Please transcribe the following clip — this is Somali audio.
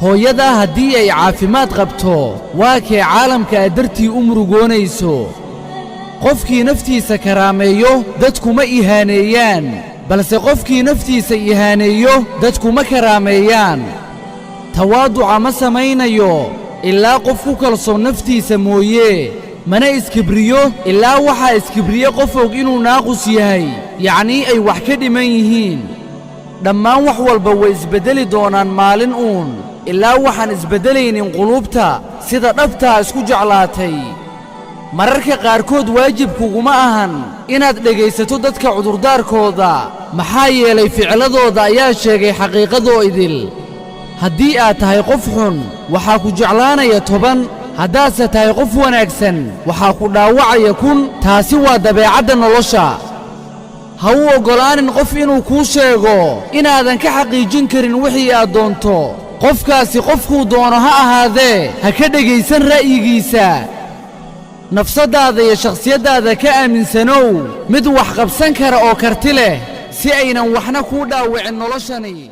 hooyada haddii ay caafimaad qabto waa kee caalamka dartii u murugoonayso qofkii naftiisa karaameeyo dadku ma ihaaneeyaan balse qofkii naftiisa ihaaneeyo dadku ma karaameeyaan tawaaduca ma samaynayo ilaa qof ku kalsoon naftiisa mooye mana iskibriyo ilaa waxaa iskibriye qof og inuu naaqus yahay yacnii ay wax ka dhiman yihiin dhammaan wax walba way isbeddeli doonaan maalin uun ilaa waxaan isbeddelaynin quluubta sida dhabtaa isku jeclaatay mararka qaarkood waajibkuguma ahan inaad dhegaysato dadka cudurdaarkooda maxaa yeelay ficladooda ayaa sheegay xaqiiqadoo idil haddii aad tahay qof xun waxaa ku jeclaanaya 10 haddaadse tahay qof wanaagsan waxaa ku dhaawacaya 1 taasi waa dabeecadda nolosha ha u oggolaanin qof inuu kuu sheego inaadan ka xaqiijin karin wixii aad doonto qofkaasi qofkuu doono ha ahaadee ha ka dhegaysan ra'yigiisa nafsadaada iyo shakhsiyaddaada ka aaminsanow mid wax qabsan kara oo karti leh si aynan waxna kuu dhaawicin noloshani